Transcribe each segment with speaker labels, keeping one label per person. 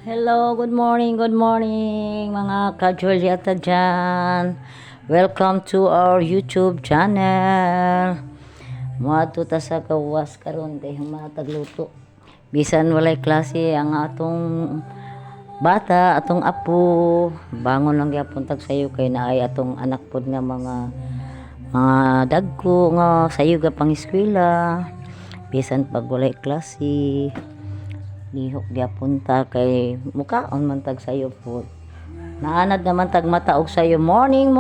Speaker 1: Hello, good morning mga ka-Julieta dyan. Welcome to our YouTube channel. Muadto ta sa gawas karon kay matagluto. Bisan walay klase ang atong bata, atong apo. Bangon lang gyapon tag sayo kay naay atong anak pod nga mga dagko nga sayo ga pang eskwela. Bisan pag walay klase. Lihok gyapon ta kay mukaon man tag sayo po. Naanad naman tag mataog sayo. Morning.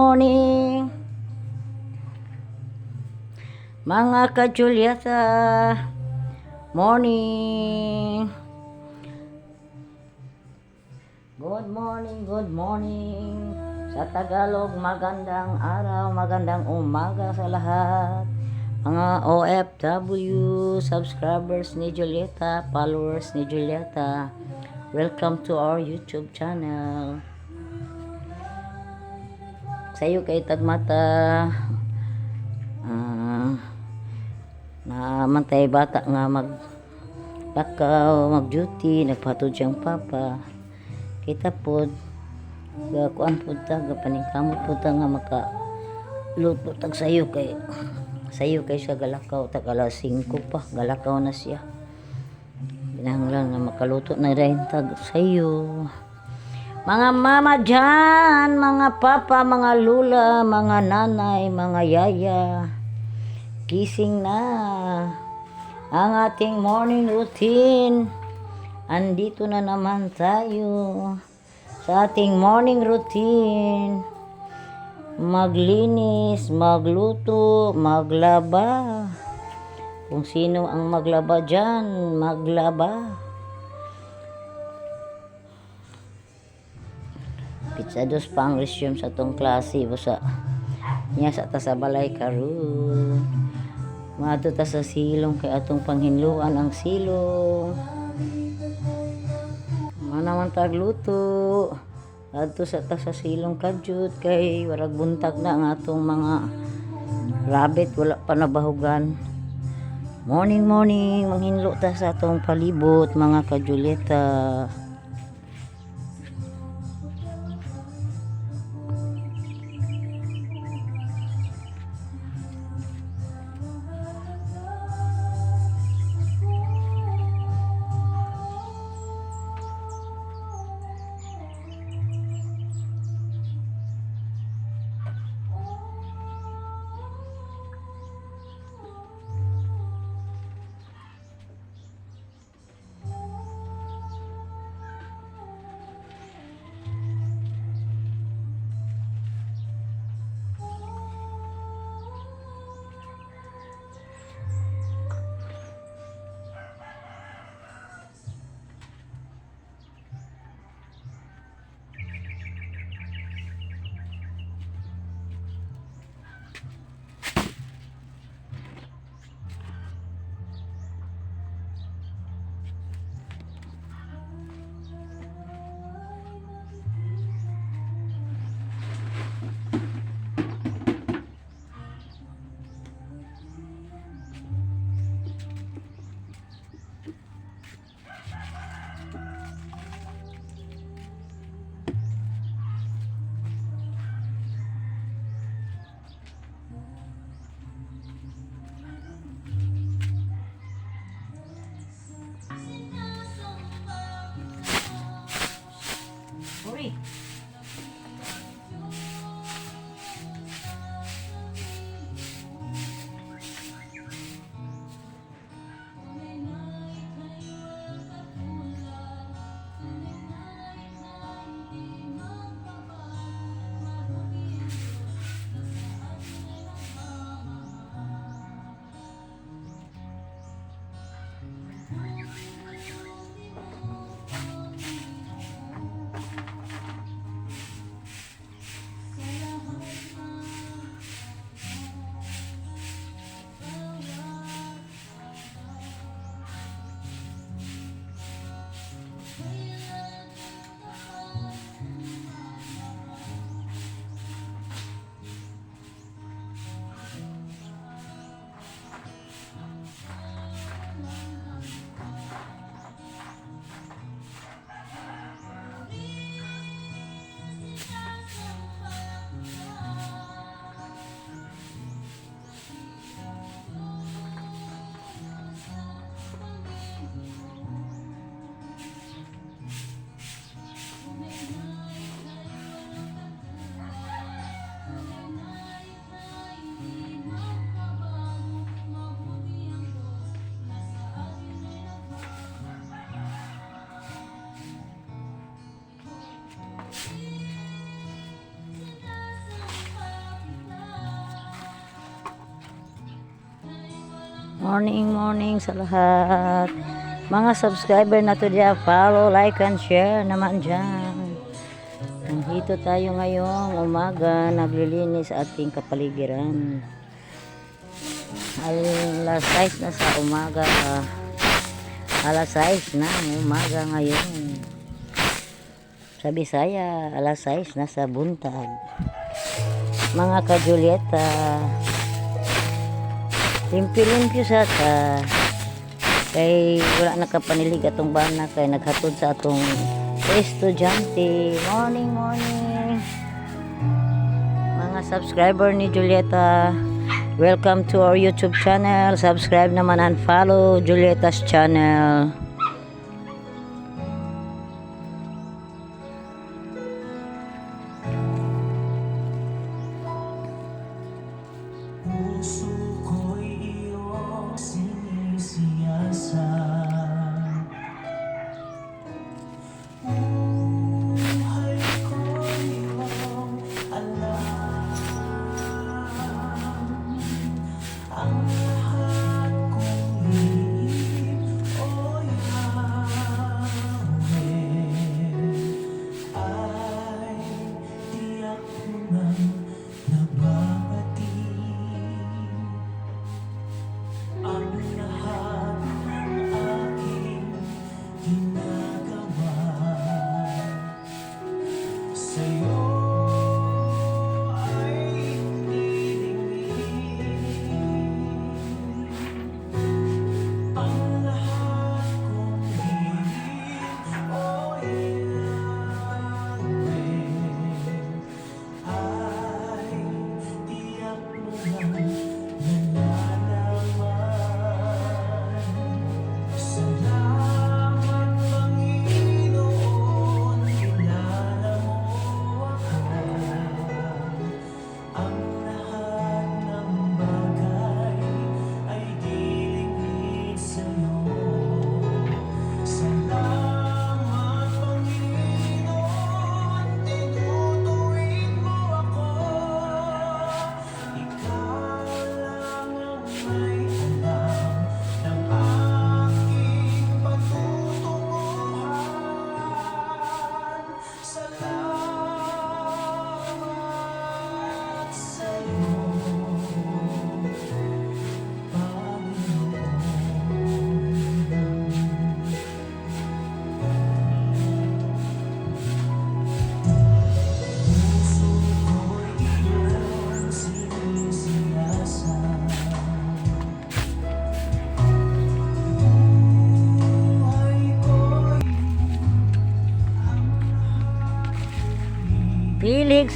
Speaker 1: Mga ka-Julieta. Morning. Good morning. Sa Tagalog, magandang araw, magandang umaga sa lahat. Mga OFW, subscribers ni Julieta, followers ni Julieta, welcome to our YouTube channel. Sayo kay tagmata namantay bata nga maglakaw, mag-duty, nagpatod siyang papa. Kita pod kuan pod ta, paningkamot pod ta nga makaluto tag sayo kay siya galakaw tag alas 5 pa galakaw na siya. Binahanglan na makaluto na rin tag sayo. Mga mama dyan, mga papa, mga lula, mga nanay, mga yaya, gising na ang ating morning routine. Andito na naman tayo sa ating morning routine. Maglinis, magluto, maglaba. Kung sino ang maglaba dyan, maglaba. Pizza dos pang resume sa tong klase. Busa niya sa ta sa balay karon. Mato ta sa silong kay atong panghinluan ang silong. Manaman tagluto. Adto sa ta sa silong kadyut kay warag buntag na ang atong mga rabbit, wala pa nabahugan. Morning, manghinlo ta sa atong palibot mga ka-Julieta. Uri. Morning sa lahat. Mga subscriber na to dyan, follow, like, and share naman dyan. Nandito tayo ngayong umaga, naglilinis sa ating kapaligiran. Alas 6 na sa umaga. Alas 6 na umaga ngayon. Sa Bisaya, alas 6 na sa buntag. Mga ka-Julieta, limpyo-limpyo sa ta. Kay wala nakapanilig atong bana kay naghatod sa atong estudyante. Morning. Mga subscriber ni Julieta, welcome to our YouTube channel. Subscribe naman and follow Julieta's channel.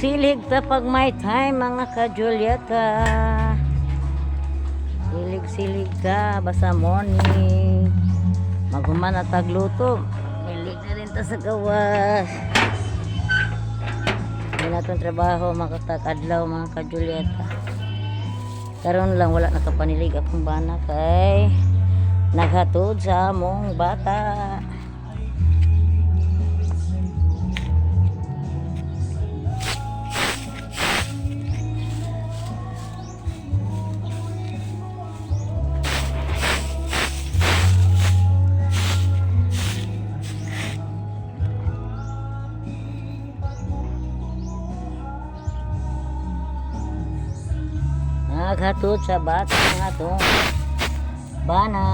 Speaker 1: Silig ta pag may time, mga ka-Julieta. Silig ka basta morning. Maghuman na tagluto, milig na rin ta sa gawas. Hindi na itong trabaho makatag-adlaw, mga ka-Julieta. Karon lang wala nakapanilig akong bana kay naghatod sa among bata. Naghatod sa bata nga itong bana.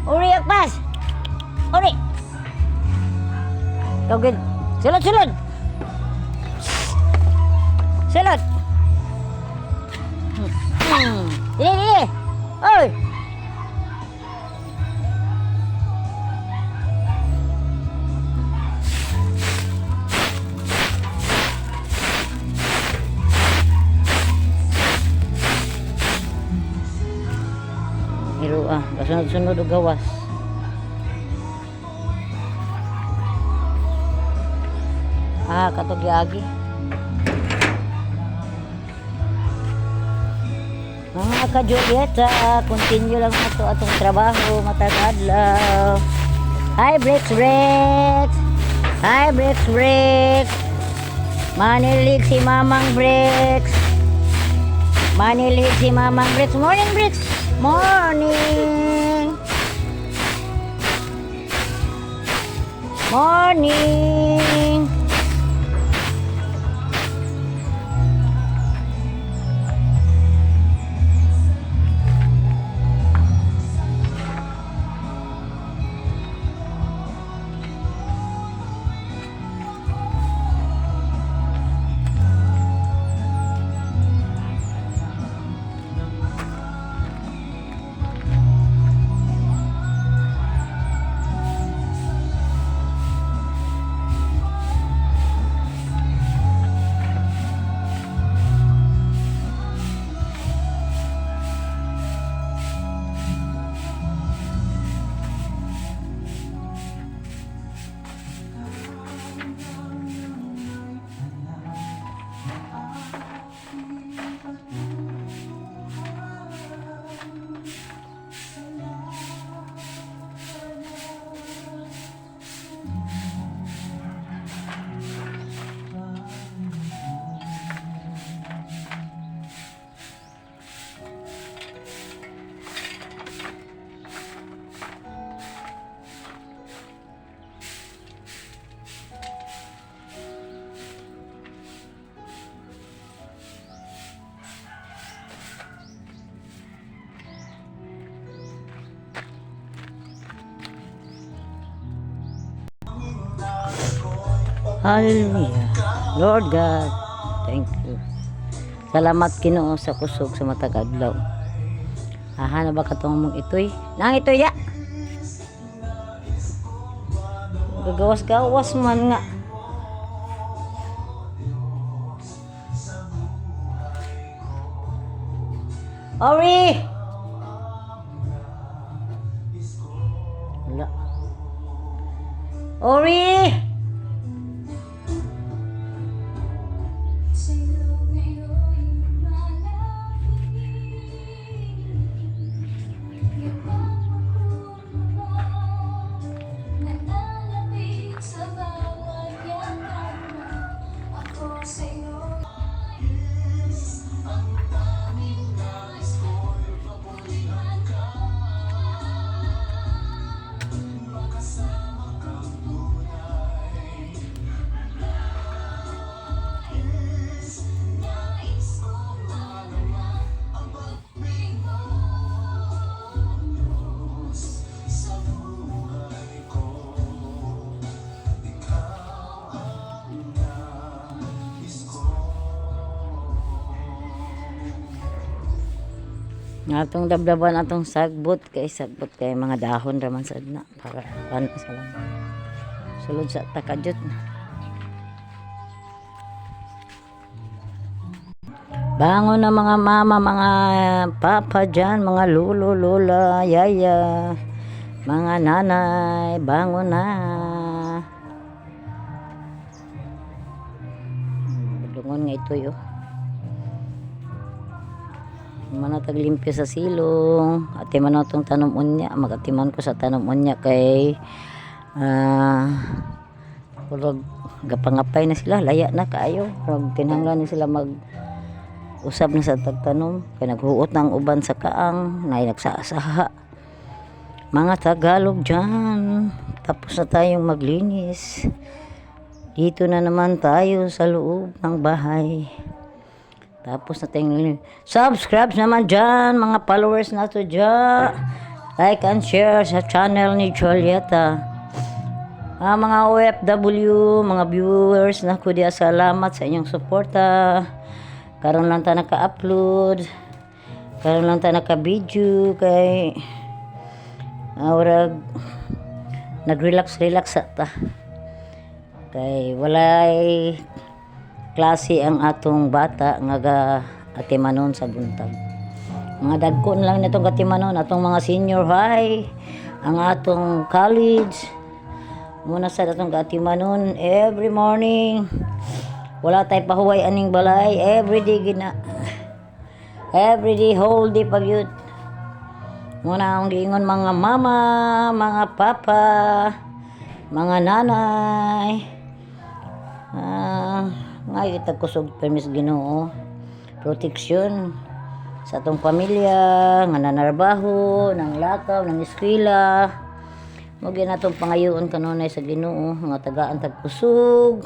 Speaker 1: Uri akpas. Uri. Tawagin. Sulod. Dili. Oy. Kasunod-sunod og gawas. Katog yagi. Mga ka-Julieta, continue lang na to atong trabaho matag adlaw. Hi, Bricks. Hi, Bricks. Manilig si Mamang Bricks. Morning, Bricks. Morning. Hallelujah. Lord God, thank you. Salamat Ginoo sa kusog sa matag adlaw. Na ba katong mong itoy? Nang itoy ya. Gagawas-gawas man nga. Ori! Wala. Ori! Atong dabdaban atong sagbot kay mga dahon raman sad na para paano sa lang sulod sa takadjut. Bangon na mga mama, mga papa dyan, mga lolo, lola, yaya, mga nanay, bangon na. Dungon nga ito yo. Manatag limpyo sa silong atiman na itong tanom unya, magatiman ko sa tanom unya kay kurag gapangapay na sila, laya na kaayo, kurag tinhanglan na sila mag usab na sa tagtanom kay naghuot ng uban sa kaang na nagsasaha. Mga Tagalog dyan, tapos na tayong maglinis, dito na naman tayo sa loob ng bahay. Tapos na tayong subscribe naman dyan, mga followers na to dyan. Like and share sa channel ni Julieta. Mga OFW, mga viewers na ko diya, salamat sa inyong suporta. Karon lang ta naka-upload. Karon lang ta naka-video kay orag nag-relax ta. Kay walay klase ang atong bata nga atimanon sa buntag. Mga dagko na lang nitong katimanon, atong mga senior high, ang atong college. Muna sa atong katimanon, every morning, wala tay pahuway aning balay, everyday gina. Everyday, whole day pag yun. Muna ang giingon mga mama, mga papa, mga nanay. Ngayon kita kusog permis Ginoo. Proteksyon sa atong pamilya, nga nanarbaho, ng lakaw, ng eskwela. Mugin natong pangayoon kanunay sa Ginoo, nga tagaan tagkusog.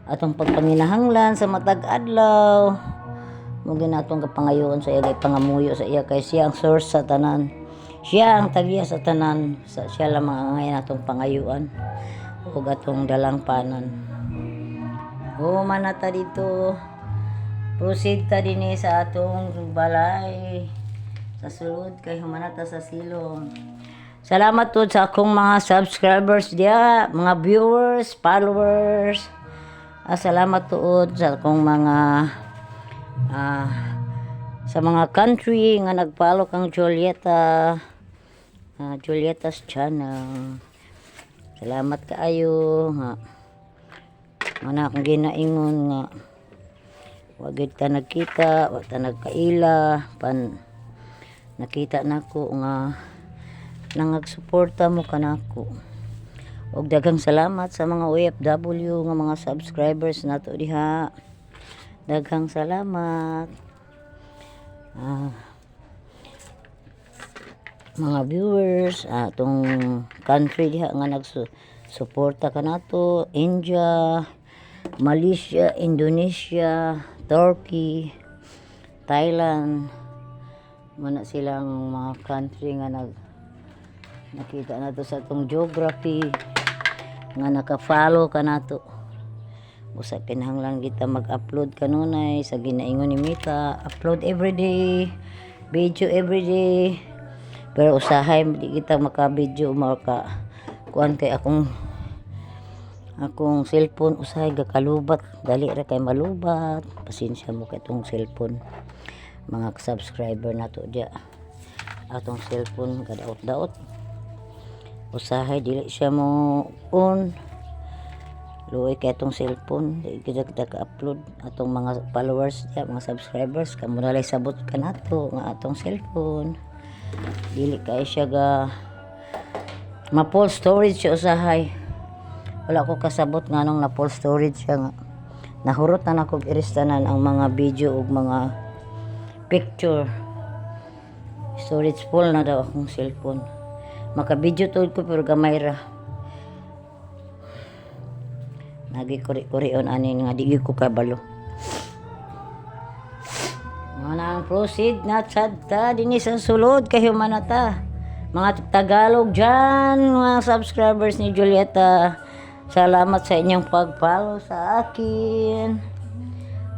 Speaker 1: Atong pagpanginahanglan sa matag adlaw. Mugin natong kapangayoon sa iya, pangamuyo sa iya, kay siya ang source sa tanan. Siya ang tagiya sa tanan, sa siya lamang ang ngayon atong pangayuan ug atong dalangpanon. Manata dito, proceed ta dinhi sa atong balay sa sulod kay humanata sa silong. Salamat to sa akong mga subscribers diya, mga viewers, followers. Salamat tuod sa akong mga sa mga country nga nag-follow kang Julieta's channel. Salamat kaayo nga mana akong ginaingon nga wag ta nagkita, wag ta nagkaila pan nakita nako nga nangagsuporta mo kanako. Og daghang salamat sa mga OFW nga mga subscribers nato diha. Daghang salamat. Mga viewers atong country diha nga nagsuporta kanato, India, Malaysia, Indonesia, Turkey, Thailand. Muna silang mga country nga nakita nato sa atong geography nga naka-follow kanato. Usa kinahanglan kita mag-upload kanunay sa ginaingon ni Mita, upload everyday, video everyday. Pero usahay di kita maka-video kuan kay akong cellphone usahay gakalubat, dali ra kay malubat. Pasensya mo kay tong cellphone. Mga subscriber nato dia. Atong cellphone gadaot-daot. Usahay dili siya mo on. Luoy kay atong cellphone, di kita ka-upload atong mga followers dia, mga subscribers kamo na lay sabot kanato nga atong cellphone. Dili kay siya ma-full storage siya usahay. Wala ko kasabot nga nung na full storage siya nga. Nahurot na nako iristanan ang mga video ug mga picture. Storage full na daw akong cellphone. Maka-video tuod ko pero gamay ra. Nagikuri-kurion ani nga di ko kabalo. Manang proceed na sadta dinhi sa sulod kay humanata. Mga Tagalog dyan, mga subscribers ni Julieta, salamat sa inyong pag-follow sa akin.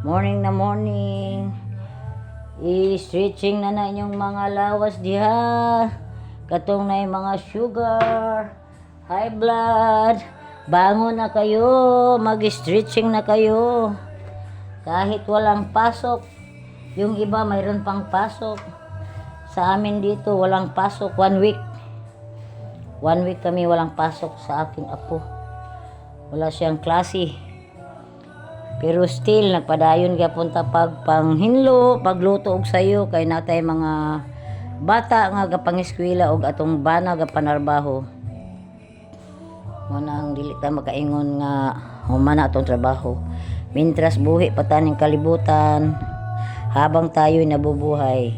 Speaker 1: Morning na morning. I-stretching na inyong mga lawas diha. Katong na yung mga sugar, high blood. Bangon na kayo, mag-stretching na kayo. Kahit walang pasok. Yung iba mayroon pang pasok. Sa amin dito walang pasok 1 week. 1 week kami walang pasok sa aking apo. Wala siyang klase. Pero still nagpadayon gyapon ta panghinlo, pagluto og sayo kay natay mga bata nga gapangeskwela og atong bana gapanarbaho. Muna ang dili ta makaingon nga humana atong trabaho. Mintras buhi pa taning kalibutan. Habang tayo'y nabubuhay,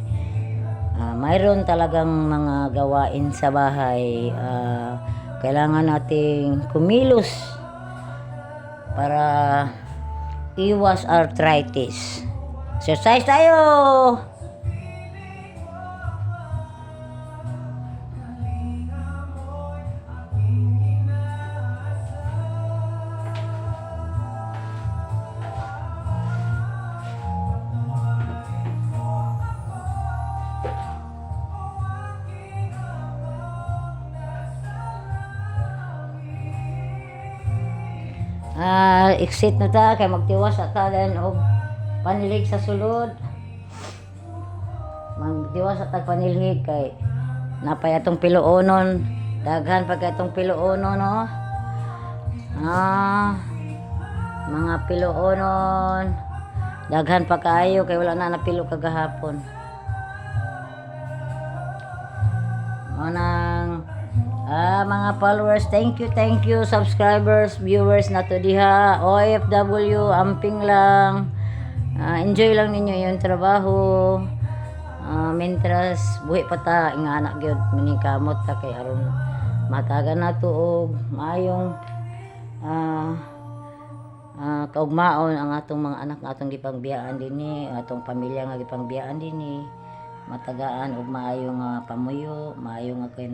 Speaker 1: mayroon talagang mga gawain sa bahay. Kailangan nating kumilos para iwas arthritis. Exercise tayo! Exit na ta kay magtiwas at talan og panilig sa sulod. magdiwa sa tagpanilhig kay napay atong piloonon, daghan pa kay atong piloonon no. Mga piloonon daghan pa kaayo kay wala na napilo kagahapon. Manang mga followers, thank you subscribers, viewers na to diha, OFW, amping lang. Enjoy lang ninyo yung trabaho. Mentras buhi pa ta nga anak gyud minikamot ta kay aron matagan nato og maayong kaugmaon ang atong mga anak nga atong gipangbiyaan dinhi, atong pamilya nga gipangbiyaan dinhi, matagaan og maayong pamuyo, maayo nga kay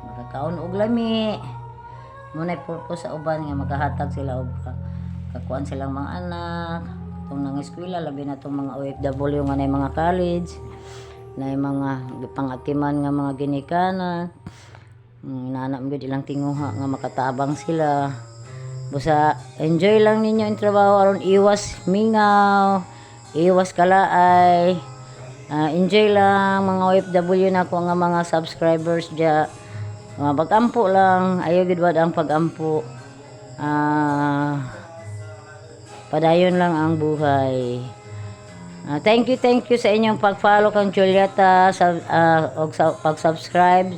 Speaker 1: makakaon og lami. Munay purpose sa uban nga makahatag sila og kakuan silang mga anak itong nang eskwela, labi na itong mga OFW nga na mga college, na mga pangatiman nga mga ginikanan. Inaanap mo ilang tinguha nga makatabang sila. Busa enjoy lang ninyo yung trabaho aron iwas mingaw, iwas kalaay. Enjoy lang mga OFW na ko nga mga subscribers dya. Pag-ampo lang, ayaw gid ang pag-ampo. Padayon lang ang buhay. Thank you sa inyong pag-follow kang Julieta sa pag-subscribe.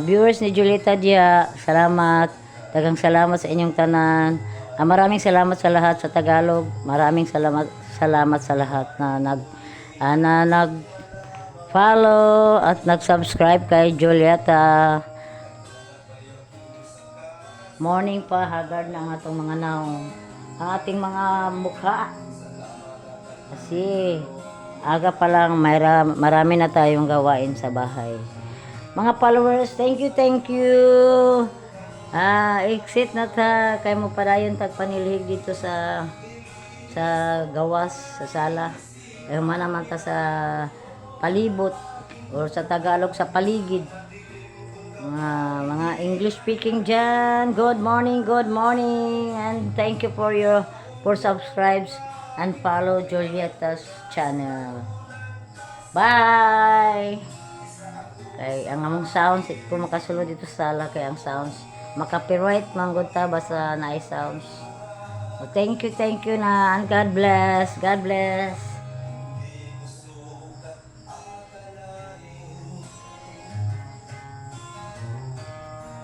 Speaker 1: Viewers ni Julieta diya, salamat. Daghang salamat sa inyong tanan. Maraming salamat sa lahat sa Tagalog. Maraming salamat sa lahat na nag-follow at nag-subscribe kay Julieta. Morning pa, hagard na ang atong mga naong. Ang ating mga mukha. Kasi aga pa lang marami na tayong gawain sa bahay. Mga followers, thank you. Exit na ta kay mo padayon tagpanilhig dito sa gawas sa sala. Kay naman ta sa palibot or sa Tagalog sa paligid. Mga English speaking dyan, good morning and thank you for subscribes and follow Julieta's channel. Bye. Kay ang among sounds kung makasulod dito sa sala kay ang sounds makapiright manggod ta basta naay sounds. Thank you na and God bless.